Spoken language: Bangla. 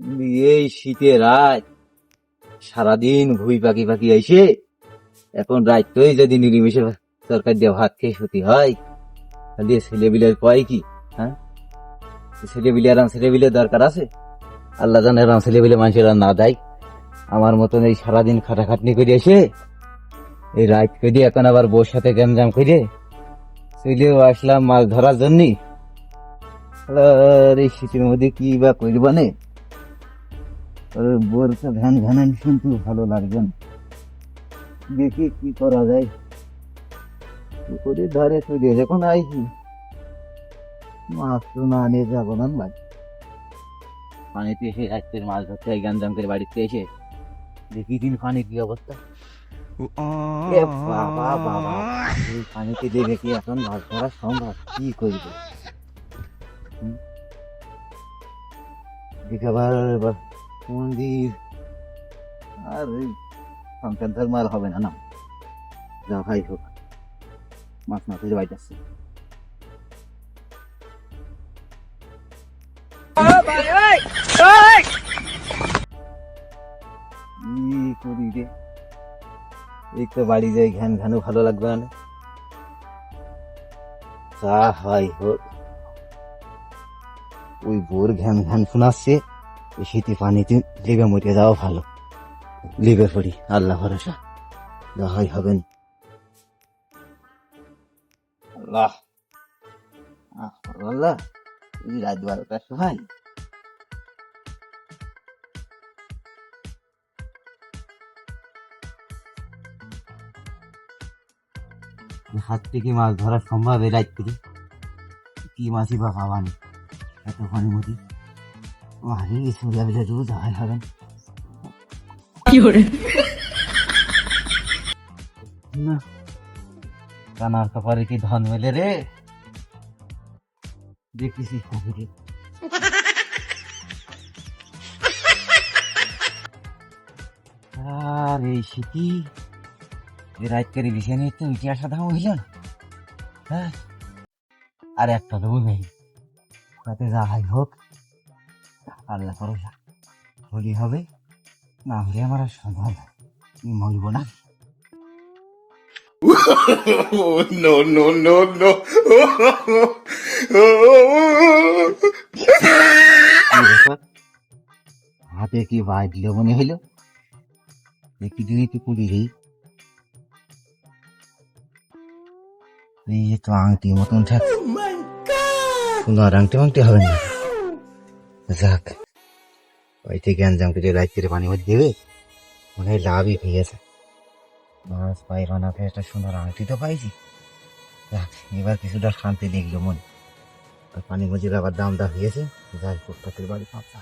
এই শীতে রাত সারাদিন ভুই পাখি পাখি আইসে এখন রাতই যদি নিরিমিষে তরকারি দিয়ে ভাত খেয়ে শুতি হয় দিয়ে ছেলেবিলের কয় কি? হ্যাঁ, ছেলেবিলে আরাম ছেলেবিলে দরকার আছে? আল্লাহ জানে আরাম ছেলেবিলে মানুষেরা না দেয়। আমার মতন এই সারাদিন খাটাখাটনি করে এসে এই রাত করে এখন আবার বউর সাথে গ্যামজাম করে চলেও আসলাম মাছ ধরার জন্য। এই শীতের মধ্যে কি বা করবানে, বোর ধ্যান ধ্যান কিন্তু ভালো লাগবে না। দেখি কি করা যায়। কি করে ধরে চলে যখন আইছি মাছ তো না নিয়ে যাবো না ভাই। পানিতে এসে রাত্রের মাছ ধরতে হয় গ্যাঞ্জাম করে বাড়িতে এসে দেখি দিন পানি কি অবস্থা। এ বাবা বাবা, এই পানিতে দেবে কি এখন মাছ ধরা সম্ভব? কি করবে? দেখে আবার মন্দির আর ওই সংসার ধর্ম আর হবে না। না যা ভাই হোক, মাছ না তুলে বাড়িতে আসছে। কি করি রে, এই তো বাড়ি যাই ঘ্যান ঘ্যানও ভালো লাগবে না। যা হয় হোক, ওই বোর ঘ্যান ঘ্যান শোনাচ্ছে, এই শীতে পানিতে লেগে মরে যাওয়া ভালো। লেগে পড়ি, আল্লাহ ভরসা, যা হয় হবেন। আল্লাহ আল্লাহ, এই রাত 12টার সময় হাত থেকে মাছ ধরা সম্ভব? এই রাত থেকে কি মাছই বা পাবানি এত পানি মতি মারি সোজা বিলে রোজ হয় হবেন না। কানার কপারে কি ধন মেলে রে, দেখতেছি কবিরে। আর এই শীতি এই রাত করে বিষয় নিয়ে তো ইতিহাস সাধা হইল না। হ্যাঁ, আর একটা দেবো নেই, তাতে যা হয় হোক, আল্লাহ ভরসা। হলি হবে, না হলে আমার আর সম্ভব না, মরবো না। No, no, no, no. হাতে কি বাজলো মনে হইলো, একটু দিনই তো কুড়ি রে। এই তো আংটি মতন থাকছে, সোনার আংটি মাংটি হবে না। যাক, ওই থেকে গ্যাঞ্জাম করে রাত্রে পানি মধ্যে দেবে, মনে হয় লাভই পেয়েছে। মাছ পাই রানা পেয়ে একটা সোনার আংটি তো পাইছি। যাক, এবার কিছুটা শান্তি লিখলো মনে। পানি মজির আবার দাম দা হয়েছে, যাই প্রত্যেকের বাড়ি পাঁচা।